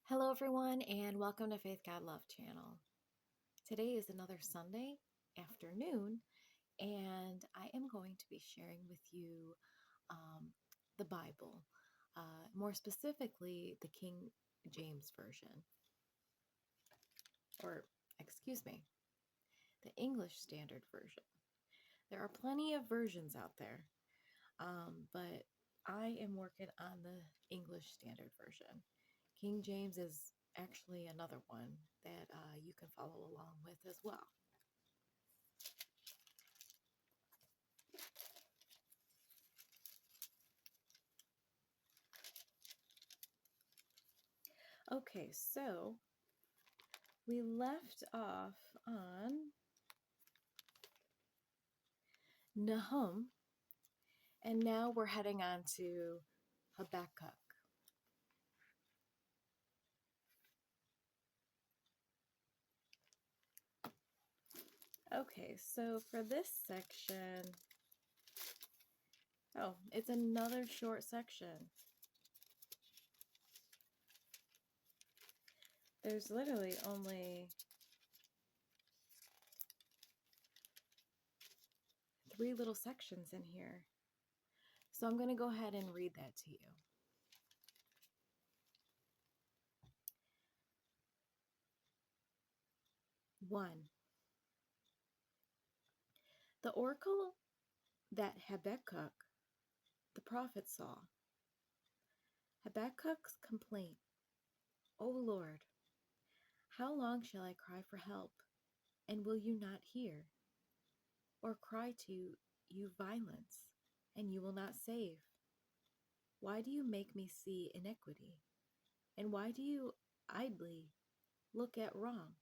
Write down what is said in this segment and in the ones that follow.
Hello, everyone, and welcome to Faith God Love Channel. Today is another Sunday afternoon, and I am going to be sharing with you the Bible, more specifically, the King James Version, or excuse me, the English Standard Version. There are plenty of versions out there, but I am working on the English Standard Version. King James is actually another one that you can follow along with as well. Okay, so we left off on Nahum, and now we're heading on to Habakkuk. Okay, so for this section, it's another short section. There's literally only 3 little sections in here. So I'm going to go ahead and read that to you. 1. The oracle that Habakkuk the prophet saw. Habakkuk's complaint. O Lord, how long shall I cry for help, and will you not hear? Or cry to you violence, and you will not save? Why do you make me see iniquity? And why do you idly look at wrong?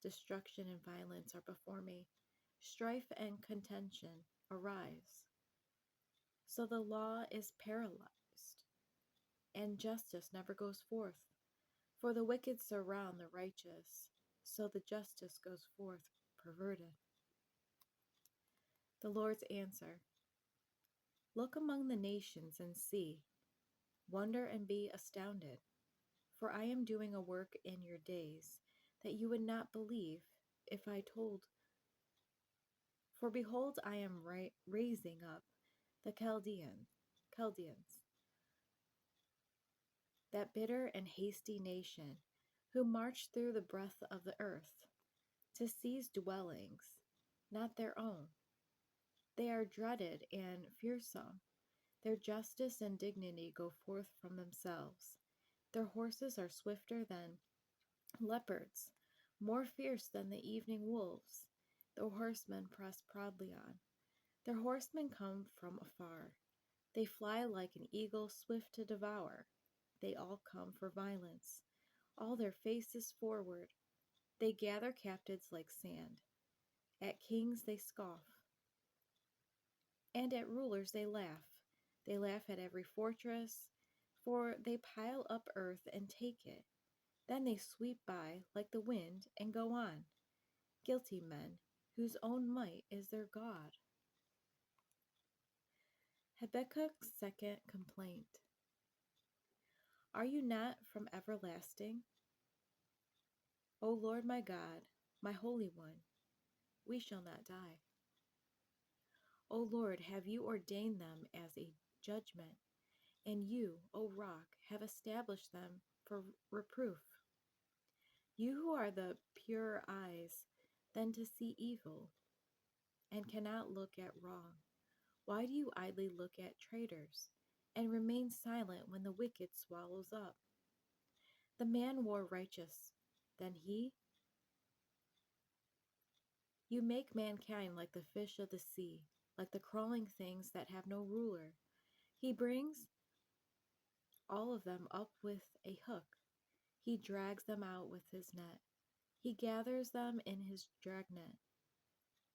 Destruction and violence are before me. Strife and contention arise. So the law is paralyzed, and justice never goes forth. For the wicked surround the righteous, so the justice goes forth perverted. The Lord's answer. Look among the nations and see. Wonder and be astounded. For I am doing a work in your days that you would not believe if I told. For behold, I am raising up the Chaldeans, that bitter and hasty nation, who march through the breadth of the earth, to seize dwellings, not their own. They are dreaded and fearsome. Their justice and dignity go forth from themselves. Their horses are swifter than leopards, more fierce than the evening wolves. The horsemen press proudly on. Their horsemen come from afar. They fly like an eagle swift to devour. They all come for violence, all their faces forward. They gather captives like sand. At kings they scoff, and at rulers they laugh. They laugh at every fortress, for they pile up earth and take it. Then they sweep by like the wind and go on. Guilty men, whose own might is their God. Habakkuk's second complaint. Are you not from everlasting? O Lord my God, my Holy One, we shall not die. O Lord, have you ordained them as a judgment, and you, O Rock, have established them for reproof. You who are the pure eyes, then to see evil, and cannot look at wrong. Why do you idly look at traitors, and remain silent when the wicked swallows up? The man more righteous than he? You make mankind like the fish of the sea, like the crawling things that have no ruler. He brings all of them up with a hook. He drags them out with his net. He gathers them in his dragnet.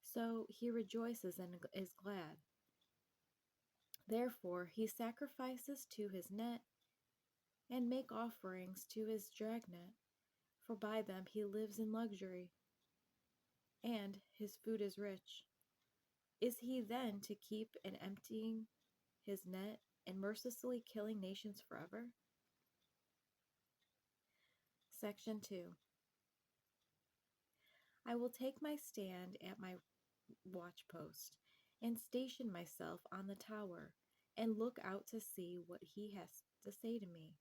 So he rejoices and is glad. Therefore he sacrifices to his net and make offerings to his dragnet, for by them he lives in luxury, and his food is rich. Is he then to keep and emptying his net and mercilessly killing nations forever? Section 2. I will take my stand at my watchpost and station myself on the tower and look out to see what he has to say to me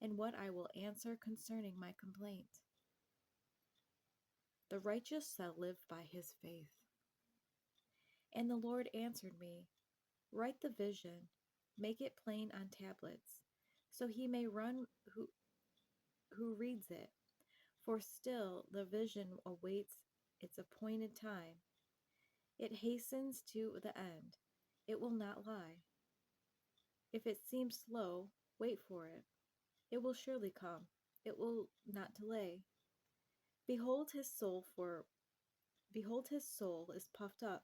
and what I will answer concerning my complaint. The righteous shall live by his faith. And the Lord answered me, write the vision, make it plain on tablets, so he may run who reads it. For still the vision awaits its appointed time. It hastens to the end. It will not lie. If it seems slow, wait for it. It will surely come. It will not delay. Behold his soul is puffed up.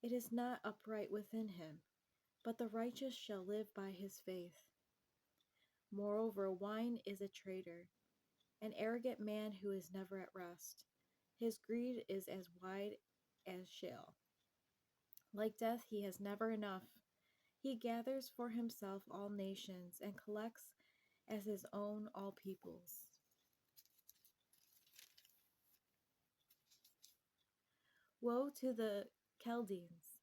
It is not upright within him, but the righteous shall live by his faith. Moreover, wine is a traitor, an arrogant man who is never at rest. His greed is as wide as Sheol. Like death, he has never enough. He gathers for himself all nations and collects as his own all peoples. Woe to the Chaldeans!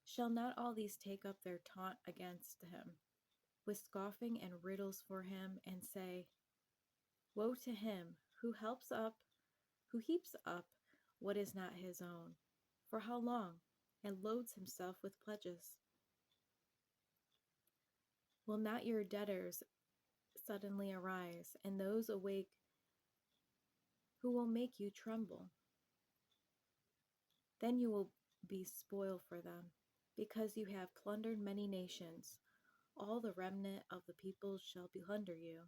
Shall not all these take up their taunt against him, with scoffing and riddles for him, and say, woe to him who heaps up what is not his own, for how long, and loads himself with pledges? Will not your debtors suddenly arise, and those awake who will make you tremble? Then you will be spoil for them, because you have plundered many nations. All the remnant of the peoples shall plunder you.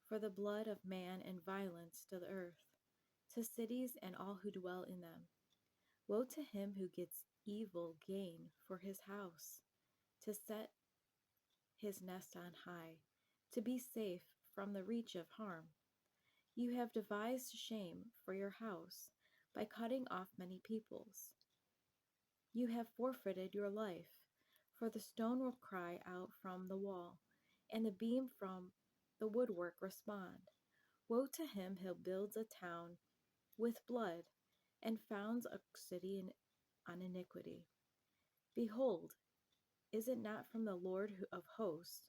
For the blood of man and violence to the earth, to cities and all who dwell in them. Woe to him who gets evil gain for his house, to set his nest on high, to be safe from the reach of harm. You have devised shame for your house by cutting off many peoples. You have forfeited your life, for the stone will cry out from the wall, and the beam from the woodwork respond. Woe to him who builds a town with blood and founds a city on iniquity. Behold, is it not from the Lord of hosts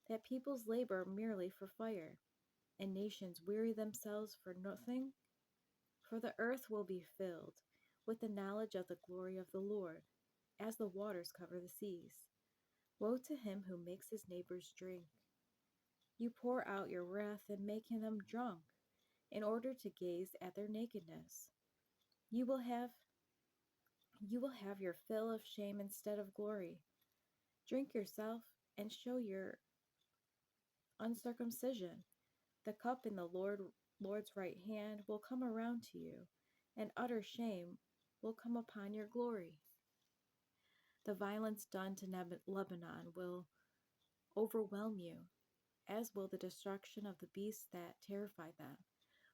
that peoples labor merely for fire, and nations weary themselves for nothing? For the earth will be filled with the knowledge of the glory of the Lord, as the waters cover the seas. Woe to him who makes his neighbors drink. You pour out your wrath and make them drunk, in order to gaze at their nakedness. You will have your fill of shame instead of glory. Drink yourself and show your uncircumcision. The cup in the Lord's right hand will come around to you, and utter shame will come upon your glory. The violence done to Lebanon will overwhelm you, as will the destruction of the beasts that terrify them.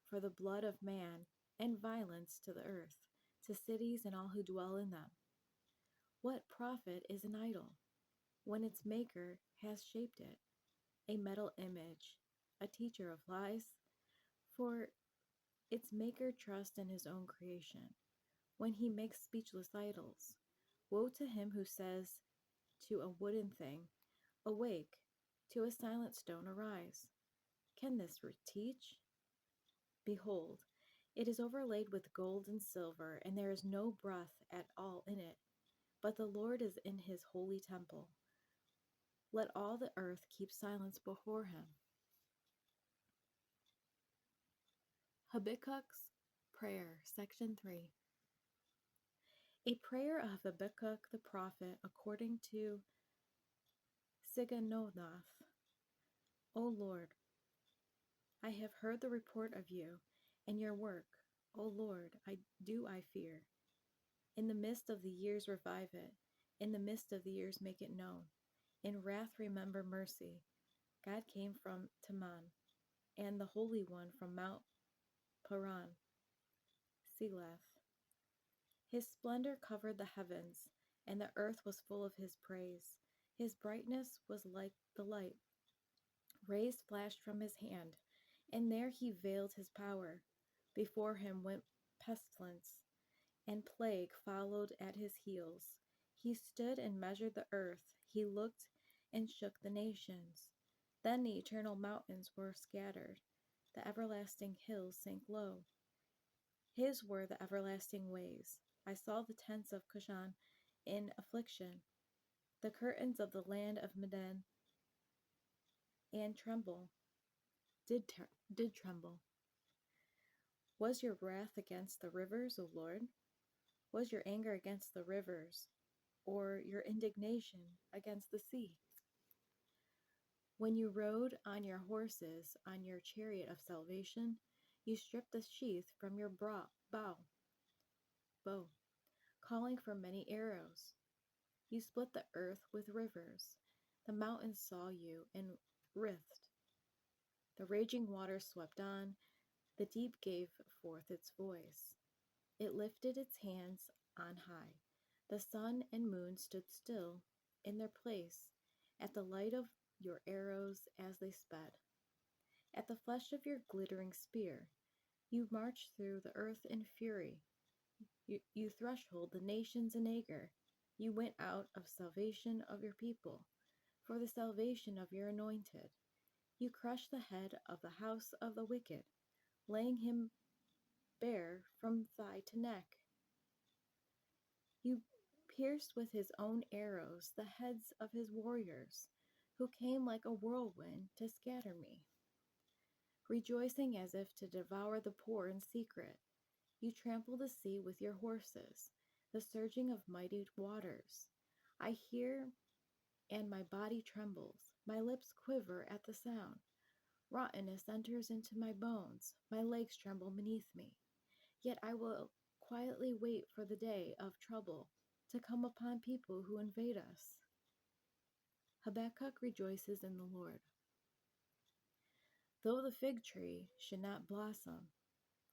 For the blood of man and violence to the earth, to cities and all who dwell in them. What profit is an idol, when its maker has shaped it? A metal image, a teacher of lies? For its maker trusts in his own creation, when he makes speechless idols. Woe to him who says to a wooden thing, awake, to a silent stone, arise. Can this teach? Behold, it is overlaid with gold and silver, and there is no breath at all in it. But the Lord is in his holy temple. Let all the earth keep silence before him. Habakkuk's Prayer, Section 3. A prayer of Habakkuk the prophet according to Siganonoth. O Lord, I have heard the report of you and your work. O Lord, I fear. In the midst of the years revive it. In the midst of the years make it known. In wrath remember mercy. God came from Teman, and the Holy One from Mount Paran, Selah. His splendor covered the heavens, and the earth was full of his praise. His brightness was like the light. Rays flashed from his hand, and there he veiled his power. Before him went pestilence, and plague followed at his heels. He stood and measured the earth. He looked and shook the nations. Then the eternal mountains were scattered. The everlasting hills sank low. His were the everlasting ways. I saw the tents of Cushan in affliction, the curtains of the land of Medan, and did tremble. Was your wrath against the rivers, O Lord? Was your anger against the rivers, or your indignation against the sea? When you rode on your horses, on your chariot of salvation, you stripped the sheath from your bow, calling for many arrows. You split the earth with rivers. The mountains saw you and writhed. The raging waters swept on. The deep gave forth its voice. It lifted its hands on high. The sun and moon stood still in their place at the light of your arrows as they sped. At the flash of your glittering spear, you marched through the earth in fury. You threshold the nations in anger. You went out of salvation of your people, for the salvation of your anointed. You crushed the head of the house of the wicked, laying him bare from thigh to neck. You pierced with his own arrows the heads of his warriors, who came like a whirlwind to scatter me. Rejoicing as if to devour the poor in secret, you trample the sea with your horses, the surging of mighty waters. I hear, and my body trembles. My lips quiver at the sound. Rottenness enters into my bones. My legs tremble beneath me. Yet I will quietly wait for the day of trouble to come upon people who invade us. Habakkuk rejoices in the Lord. Though the fig tree should not blossom,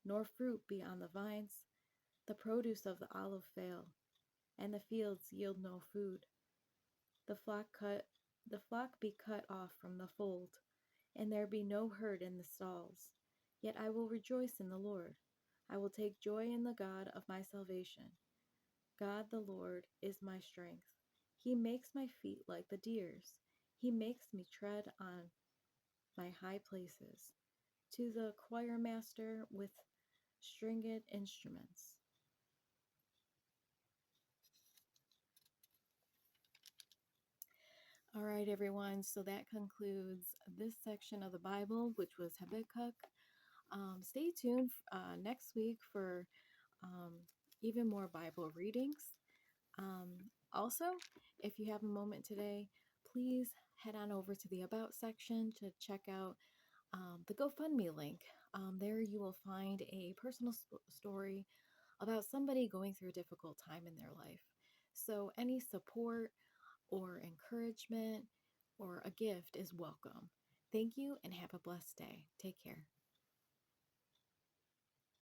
nor fruit be on the vines, the produce of the olive fail, and the fields yield no food. The flock be cut off from the fold, and there be no herd in the stalls. Yet I will rejoice in the Lord. I will take joy in the God of my salvation. God the Lord is my strength. He makes my feet like the deer's. He makes me tread on my high places. To the choir master with stringed instruments. All right, everyone. So that concludes this section of the Bible, which was Habakkuk. Stay tuned next week for um, even more Bible readings. Also, if you have a moment today, please head on over to the About section to check out the GoFundMe link. There you will find a personal story about somebody going through a difficult time in their life. So any support or encouragement or a gift is welcome. Thank you and have a blessed day. Take care.